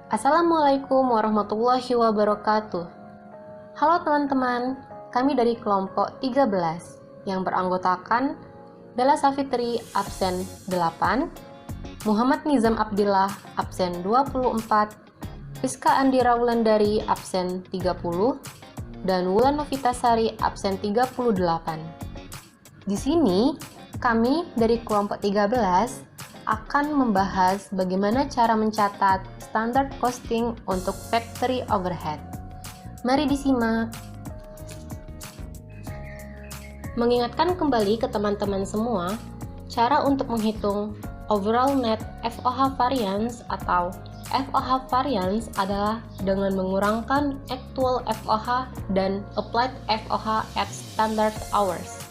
Assalamualaikum warahmatullahi wabarakatuh. Halo teman-teman, kami dari kelompok 13 yang beranggotakan Bella Safitri absen 8, Muhammad Nizam Abdillah absen 24, Rizka Andira Wulandari absen 30, dan Wulan Novitasari absen 38. Di sini, kami dari kelompok 13 akan membahas bagaimana cara mencatat standard costing untuk factory overhead. Mari disimak. Mengingatkan kembali ke teman-teman semua, cara untuk menghitung overall net FOH variance atau FOH variance adalah dengan mengurangkan actual FOH dan applied FOH at standard hours.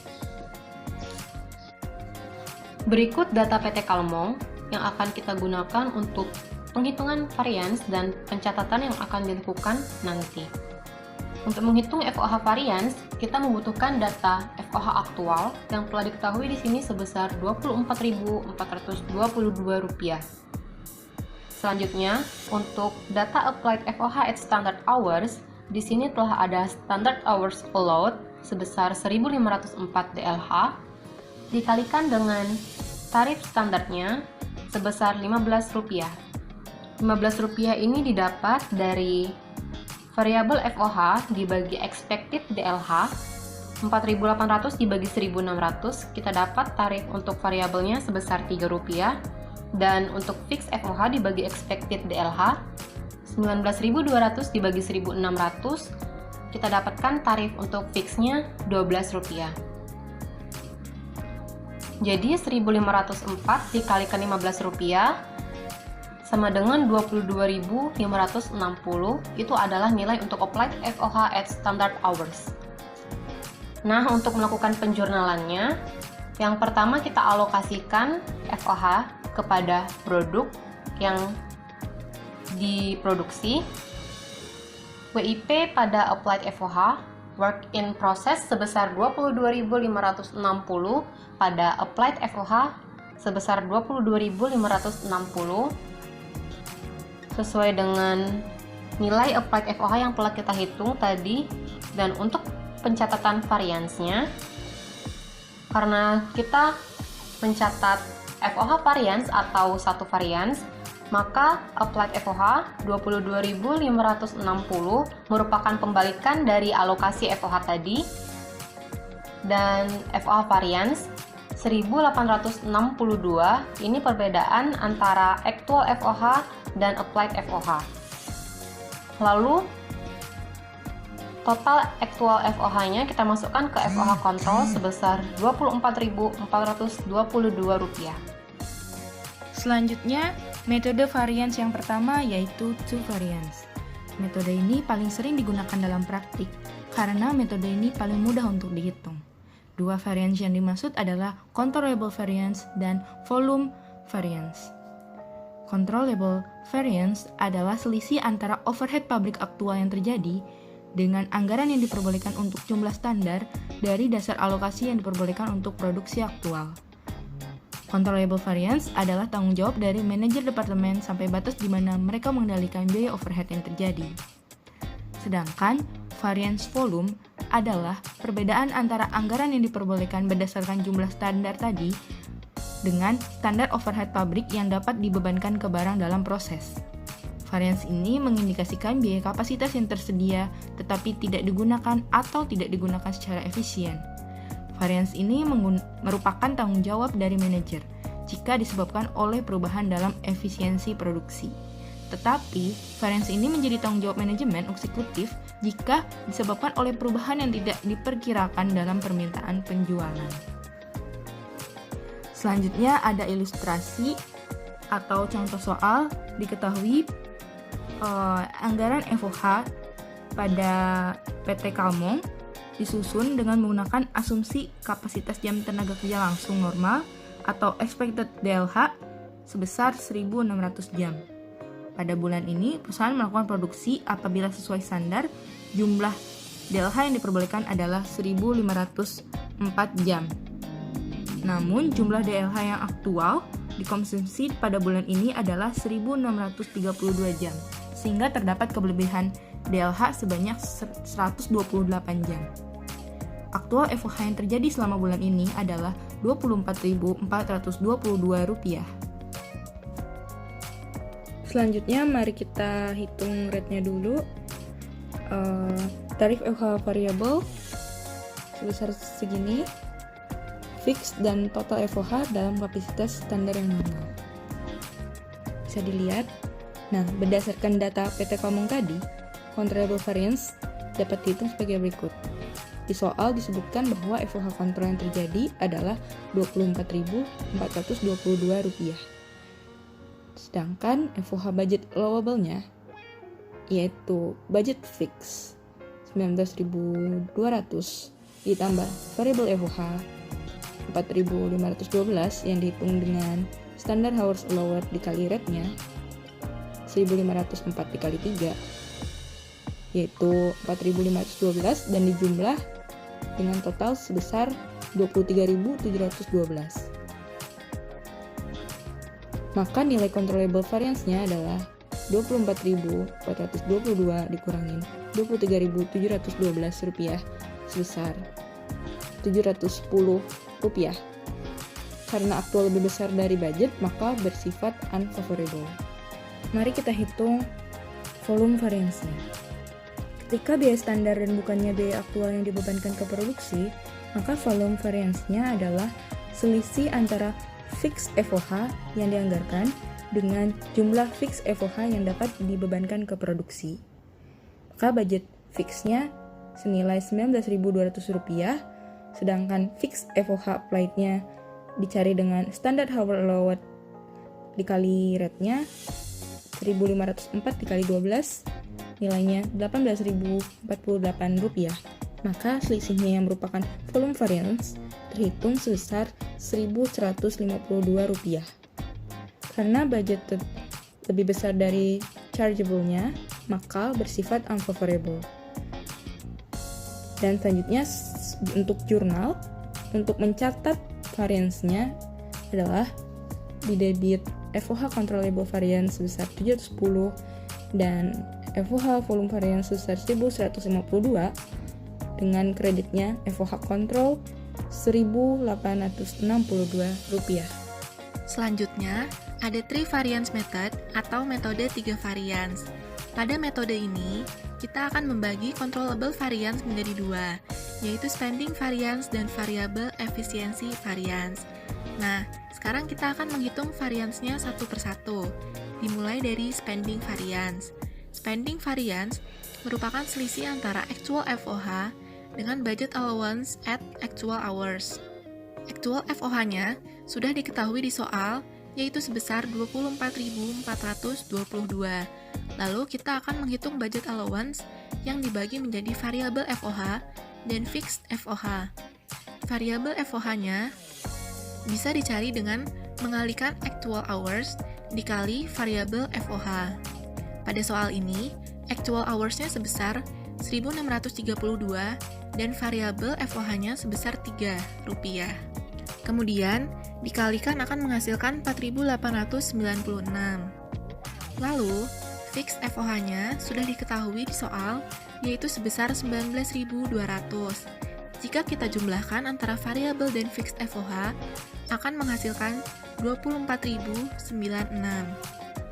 Berikut data PT Kalmong yang akan kita gunakan untuk penghitungan variance dan pencatatan yang akan dilakukan nanti. Untuk menghitung FOH variance, kita membutuhkan data FOH aktual yang telah diketahui di sini sebesar Rp24.422. Selanjutnya, untuk data applied FOH at standard hours, di sini telah ada standard hours allowed sebesar 1.504 DLH dikalikan dengan tarif standarnya sebesar Rp15. Rp15 ini didapat dari variabel FOH dibagi expected DLH, 4.800 dibagi 1.600, kita dapat tarif untuk variabelnya sebesar Rp3, dan untuk fix FOH dibagi expected DLH, 19.200 dibagi 1.600, kita dapatkan tarif untuk fixnya Rp12. Jadi 1.504 dikalikan Rp15 sama dengan 22.560, itu adalah nilai untuk applied FOH at standard hours. Nah, untuk melakukan penjurnalannya, yang pertama kita alokasikan FOH kepada produk yang diproduksi, WIP pada applied FOH, work in process sebesar 22.560 pada applied FOH sebesar 22.560 sesuai dengan nilai applied FOH yang telah kita hitung tadi. Dan untuk pencatatan variance-nya, karena kita mencatat FOH variance atau satu variance, maka applied FOH 22.560 merupakan pembalikan dari alokasi FOH tadi, dan FOH variance 1.862 ini perbedaan antara actual FOH dan applied FOH. Lalu total actual FOH-nya kita masukkan ke FOH kontrol sebesar Rp24.422. Selanjutnya, metode variance yang pertama yaitu two variance. Metode ini paling sering digunakan dalam praktik karena metode ini paling mudah untuk dihitung. Dua variance yang dimaksud adalah controllable variance dan volume variance. Controllable variance adalah selisih antara overhead pabrik aktual yang terjadi dengan anggaran yang diperbolehkan untuk jumlah standar dari dasar alokasi yang diperbolehkan untuk produksi aktual. Controllable variance adalah tanggung jawab dari manajer departemen sampai batas di mana mereka mengendalikan biaya overhead yang terjadi. Sedangkan variance volume adalah perbedaan antara anggaran yang diperbolehkan berdasarkan jumlah standar tadi dengan standar overhead pabrik yang dapat dibebankan ke barang dalam proses. Variance ini mengindikasikan biaya kapasitas yang tersedia tetapi tidak digunakan atau tidak digunakan secara efisien. Variance ini merupakan tanggung jawab dari manajer jika disebabkan oleh perubahan dalam efisiensi produksi. Tetapi, variance ini menjadi tanggung jawab manajemen eksekutif jika disebabkan oleh perubahan yang tidak diperkirakan dalam permintaan penjualan. Selanjutnya ada ilustrasi atau contoh soal. Diketahui anggaran FOH pada PT Kalmong disusun dengan menggunakan asumsi kapasitas jam tenaga kerja langsung normal atau expected DLH sebesar 1.600 jam. Pada bulan ini, perusahaan melakukan produksi apabila sesuai standar, jumlah DLH yang diperbolehkan adalah 1.504 jam. Namun, jumlah DLH yang aktual dikonsumsi pada bulan ini adalah 1.632 jam, sehingga terdapat kelebihan DLH sebanyak 128 jam. Aktual FOH yang terjadi selama bulan ini adalah Rp24.422. Selanjutnya mari kita hitung rate-nya dulu. Tarif FOH variabel sebesar segini, fix dan total FOH dalam kapasitas standar yang normal. Bisa dilihat. Nah, berdasarkan data PT Kamung tadi, controllable variance dapat dihitung sebagai berikut. Di soal disebutkan bahwa FOH kontrol yang terjadi adalah Rp24.422. Sedangkan FOH budget allowable-nya yaitu budget fix 19.200 ditambah variable FOH 4.512 yang dihitung dengan standard hours allowed dikali rate-nya 1.504 dikali 3 yaitu 4.512 dan dijumlah dengan total sebesar 23.712. Maka nilai controllable variance-nya adalah 24.422 dikurangin 23.712 rupiah sebesar Rp710. Karena aktual lebih besar dari budget, maka bersifat unfavorable. Mari kita hitung volume variance-nya. Ketika biaya standar dan bukannya biaya aktual yang dibebankan ke produksi, maka volume variance-nya adalah selisih antara fixed FOH yang dianggarkan dengan jumlah fixed FOH yang dapat dibebankan ke produksi. Maka budget fix-nya senilai Rp19.200, sedangkan fixed FOH applied-nya dicari dengan standard hour allowed dikali rate-nya 1.504 dikali 12, nilainya Rp18.048. Maka selisihnya yang merupakan volume variance terhitung sebesar Rp1.152. Karena budget lebih besar dari chargeable-nya, maka bersifat unfavorable. Dan selanjutnya untuk jurnal, untuk mencatat variance-nya adalah didebit FOH controllable variance sebesar 710 dan FOH volume variance sebesar 1152 dengan kreditnya FOH control Rp1.862. Selanjutnya, ada three variance method atau metode 3 variance. Pada metode ini, kita akan membagi controllable variance menjadi dua, yaitu spending variance dan variable efficiency variance. Nah, sekarang kita akan menghitung variance-nya satu persatu, dimulai dari spending variance. Spending variance merupakan selisih antara actual FOH dengan budget allowance at actual hours. Actual FOH-nya sudah diketahui di soal, yaitu sebesar 24.422. Lalu kita akan menghitung budget allowance yang dibagi menjadi variable FOH dan fixed FOH. Variable FOH-nya bisa dicari dengan mengalihkan actual hours dikali variable FOH. Pada soal ini, actual hours-nya sebesar 1.632 dan variable FOH-nya sebesar Rp3. Kemudian, dikalikan akan menghasilkan 4.896. Lalu, fixed FOH-nya sudah diketahui di soal, yaitu sebesar 19.200. Jika kita jumlahkan antara variabel dan fixed FOH, akan menghasilkan 24.096.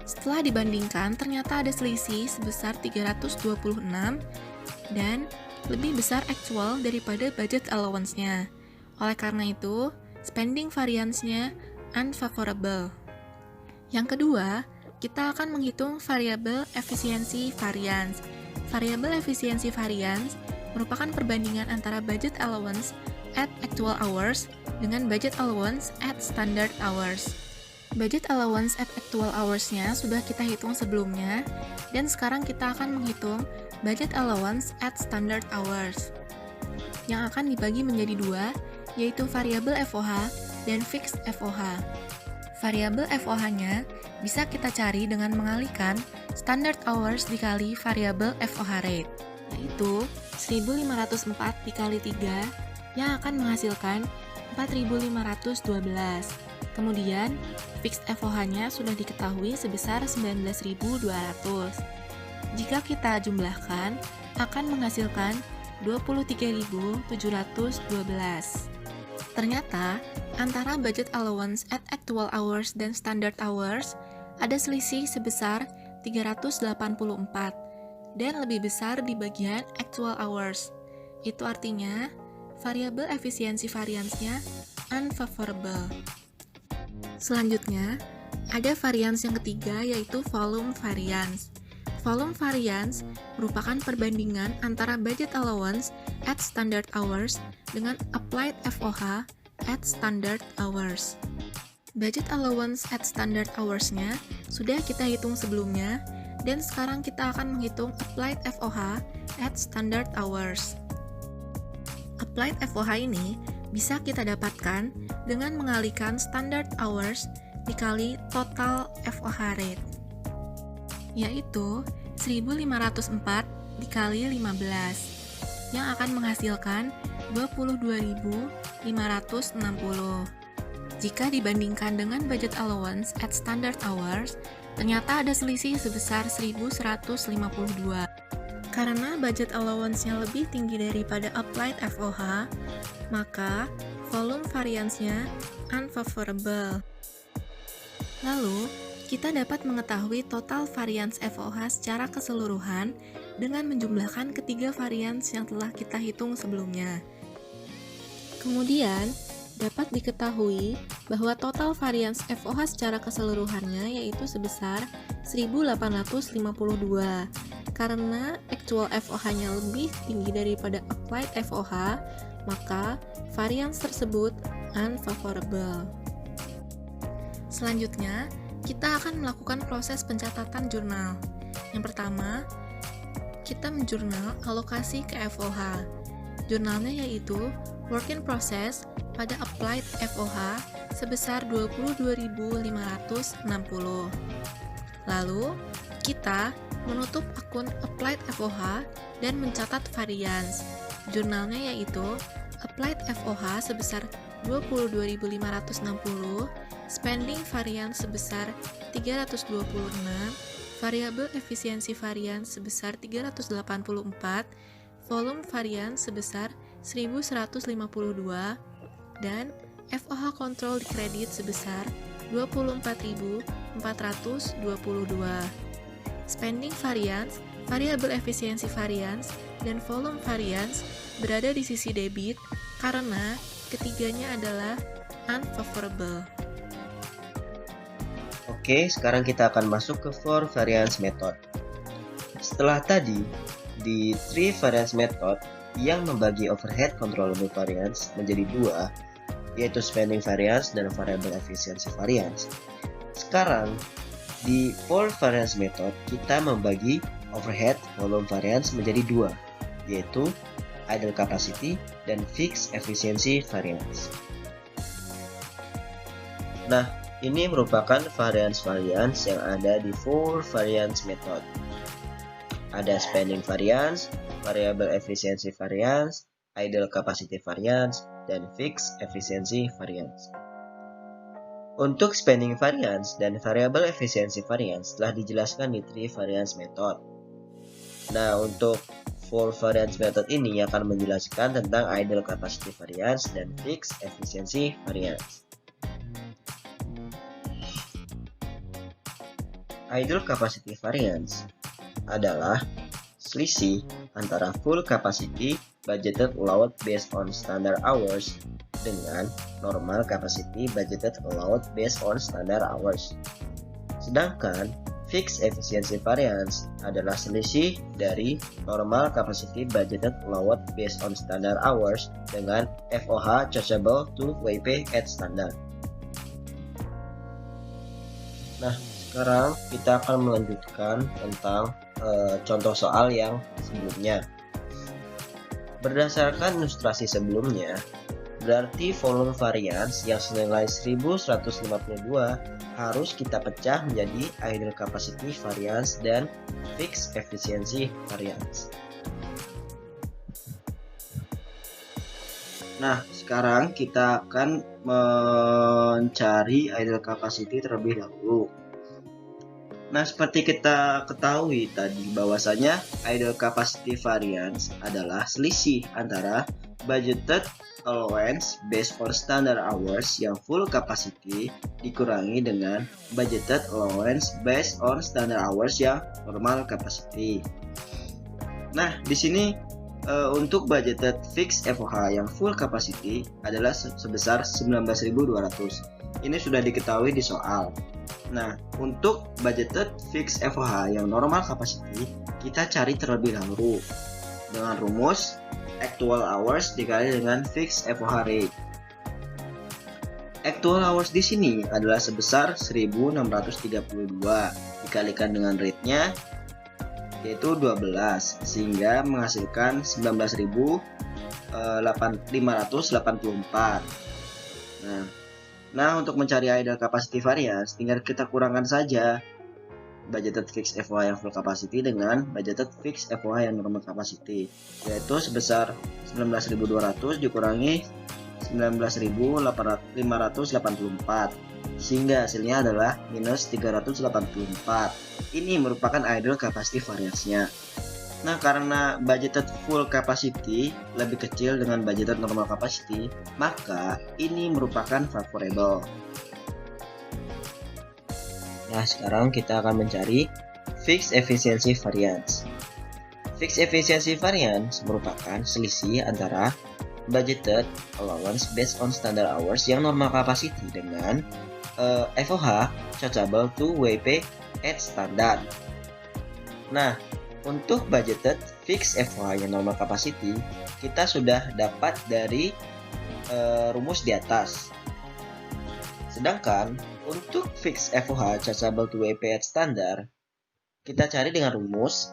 Setelah dibandingkan, ternyata ada selisih sebesar 326 dan lebih besar actual daripada budget allowance-nya. Oleh karena itu, spending variance-nya unfavorable. Yang kedua, kita akan menghitung variable efficiency variance. Variable efficiency variance merupakan perbandingan antara budget allowance at actual hours dengan budget allowance at standard hours. Budget allowance at actual hours-nya sudah kita hitung sebelumnya, dan sekarang kita akan menghitung budget allowance at standard hours, yang akan dibagi menjadi dua, yaitu variable FOH dan fixed FOH. Variable FOH-nya bisa kita cari dengan mengalihkan standard hours dikali variable FOH rate, yaitu 1.504 dikali 3 yang akan menghasilkan 4.512. Kemudian, fixed FOH-nya sudah diketahui sebesar 19.200. jika kita jumlahkan akan menghasilkan 23.712. Ternyata, antara budget allowance at actual hours dan standard hours ada selisih sebesar 384 dan lebih besar di bagian actual hours. Itu artinya, variabel efisiensi variansnya unfavorable. Selanjutnya, ada varians yang ketiga yaitu volume variance. Volume variance merupakan perbandingan antara budget allowance at standard hours dengan applied FOH at standard hours. Budget allowance at standard hours-nya sudah kita hitung sebelumnya, dan sekarang kita akan menghitung applied FOH at standard hours. Applied FOH ini bisa kita dapatkan dengan mengalikan standard hours dikali total FOH rate, yaitu 1504 dikali 15, yang akan menghasilkan 22.560. Jika dibandingkan dengan budget allowance at standard hours, ternyata ada selisih sebesar 1.152. Karena budget allowance-nya lebih tinggi daripada applied FOH, maka volume variance-nya unfavorable. Lalu, kita dapat mengetahui total variance FOH secara keseluruhan dengan menjumlahkan ketiga variance yang telah kita hitung sebelumnya. Kemudian, dapat diketahui bahwa total variance FOH secara keseluruhannya yaitu sebesar 1852. Karena actual FOH-nya lebih tinggi daripada applied FOH, maka variance tersebut unfavorable. Selanjutnya, kita akan melakukan proses pencatatan jurnal. Yang pertama, kita menjurnal alokasi ke FOH. Jurnalnya yaitu work in process pada applied FOH sebesar 22.560. Lalu, kita menutup akun applied FOH dan mencatat variance. Jurnalnya yaitu applied FOH sebesar 22.560, spending variance sebesar 326, variabel efisiensi variance sebesar 384, volume variance sebesar 1152, dan FOH control kredit sebesar 24.422. Spending variance, variabel efisiensi variance, dan volume variance berada di sisi debit karena ketiganya adalah unfavorable. Oke, sekarang kita akan masuk ke 4 variance method. Setelah tadi, di 3 variance method yang membagi overhead controllable variance menjadi dua, yaitu spending variance dan variable efficiency variance. Sekarang, di 4 variance method, kita membagi overhead volume variance menjadi dua, yaitu idle capacity dan fixed efficiency variance. Nah, ini merupakan variance-variance yang ada di 4 variance method. Ada spending variance, variable efficiency variance, idle capacity variance, dan fixed efficiency variance. Untuk spending variance dan variable efficiency variance telah dijelaskan di 3 variance method. Nah, untuk 4 variance method ini akan menjelaskan tentang idle capacity variance dan fixed efficiency variance. Idle capacity variance adalah selisih antara full capacity budgeted allowed based on standard hours dengan normal capacity budgeted allowed based on standard hours. Sedangkan fixed efficiency variance adalah selisih dari normal capacity budgeted allowed based on standard hours dengan FOH chargeable to WP at standard. Nah, sekarang kita akan melanjutkan tentang contoh soal yang sebelumnya. Berdasarkan ilustrasi sebelumnya, berarti volume variance yang senilai 1152 harus kita pecah menjadi idle capacity variance dan fixed efficiency variance. Nah, sekarang kita akan mencari idle capacity terlebih dahulu. Nah, seperti kita ketahui tadi bahwasanya idle capacity variance adalah selisih antara budgeted allowance based on standard hours yang full capacity dikurangi dengan budgeted allowance based on standard hours yang normal capacity. Nah, di sini untuk budgeted fixed FOH yang full capacity adalah sebesar 19.200. Ini sudah diketahui di soal. Nah, untuk budgeted fixed FOH yang normal capacity, kita cari terlebih dahulu dengan rumus actual hours dikali dengan fixed FOH rate. Actual hours di sini adalah sebesar 1.632 dikalikan dengan rate-nya yaitu 12 sehingga menghasilkan 19.584. Nah, untuk mencari idle capacity variance tinggal kita kurangkan saja budgeted fixed FOH yang full capacity dengan budgeted fixed FOH yang normal capacity, yaitu sebesar 19.200 dikurangi 19.584 sehingga hasilnya adalah minus 384. Ini merupakan idle capacity variance-nya. Nah, karena budgeted full capacity lebih kecil dengan budgeted normal capacity, maka ini merupakan favorable. Nah, sekarang kita akan mencari fixed efficiency variance. Fixed efficiency variance merupakan selisih antara budgeted allowance based on standard hours yang normal capacity dengan FOH chargeable to WP at standard. Nah, untuk budgeted fixed FOH yang normal capacity, kita sudah dapat dari rumus di atas. Sedangkan untuk fixed FOH chargeable to WP at standard, kita cari dengan rumus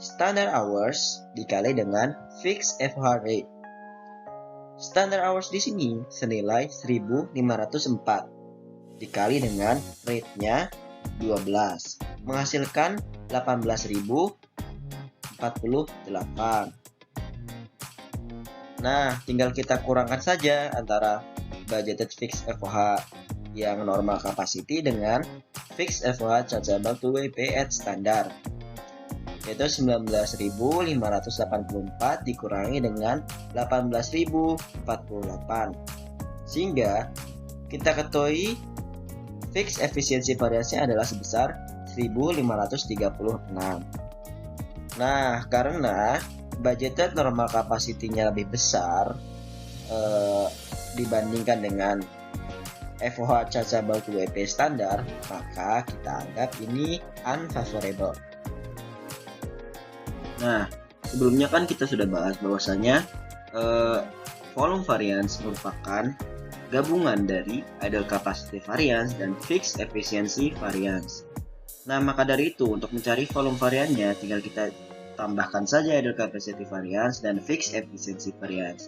standard hours dikali dengan fixed FOH rate. Standard hours di sini senilai 1.504 dikali dengan rate-nya 12 menghasilkan 18.048. Nah, tinggal kita kurangkan saja antara budgeted fixed FOH yang normal capacity dengan fixed FOH chargeable to WP at standard, yaitu 19.584 dikurangi dengan 18.048 sehingga kita ketahui fixed efficiency variance-nya adalah sebesar 1.536. Nah, karena budgeted normal capacity-nya lebih besar dibandingkan dengan FOH chargeable to WP standar, maka kita anggap ini unfavorable. Nah, sebelumnya kan kita sudah bahas bahwasanya volume variance merupakan gabungan dari idle capacity variance dan fixed efficiency variance. Nah, maka dari itu untuk mencari volume variannya tinggal kita tambahkan saja idle capacity variance dan fixed efficiency variance,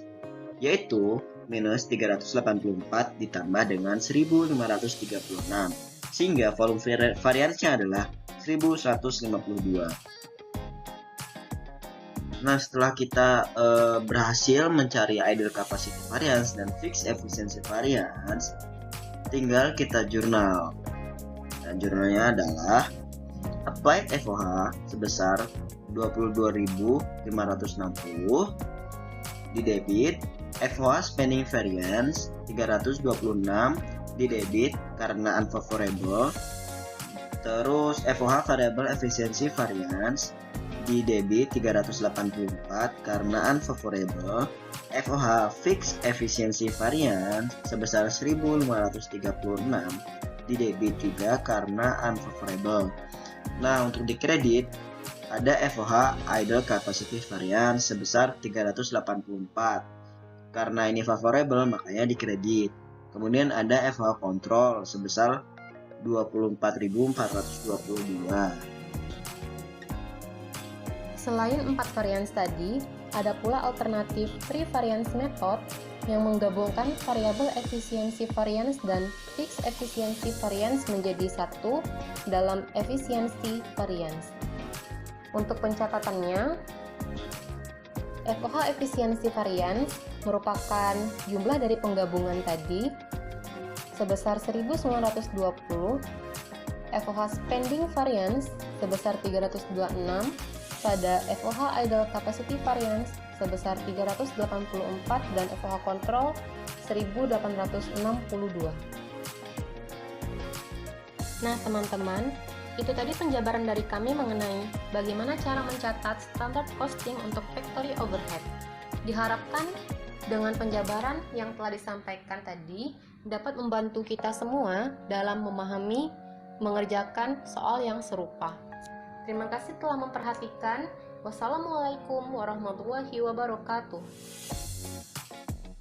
yaitu minus 384 ditambah dengan 1536 sehingga volume variance-nya adalah 1152. Nah, setelah kita berhasil mencari idle capacity variance dan fixed efficiency variance, tinggal kita jurnal. Dan jurnalnya adalah applied FOH sebesar 22.560 di debit, FOH spending variance 326 di debit karena unfavorable, terus FOH variable efficiency variance di debit 384 karena unfavorable, FOH fixed efficiency variance sebesar 1536 di debit juga karena unfavorable. Nah, untuk di kredit ada FOH idle capacity variance sebesar 384. Karena ini favorable makanya di kredit. Kemudian ada FOH control sebesar 24.422. Selain 4 varians tadi, ada pula alternatif 3 variance method yang menggabungkan variable efficiency variance dan fixed efficiency variance menjadi satu dalam efficiency variance. Untuk pencatatannya, FOH efficiency variance merupakan jumlah dari penggabungan tadi sebesar 1920 FOH Spending Variance sebesar 326 pada FOH Idle Capacity Variance sebesar 384 dan FOH Control 1862. Nah teman-teman, itu tadi penjabaran dari kami mengenai bagaimana cara mencatat standard costing untuk factory overhead. Diharapkan dengan penjabaran yang telah disampaikan tadi dapat membantu kita semua dalam memahami mengerjakan soal yang serupa. Terima kasih telah memperhatikan. Wassalamualaikum warahmatullahi wabarakatuh.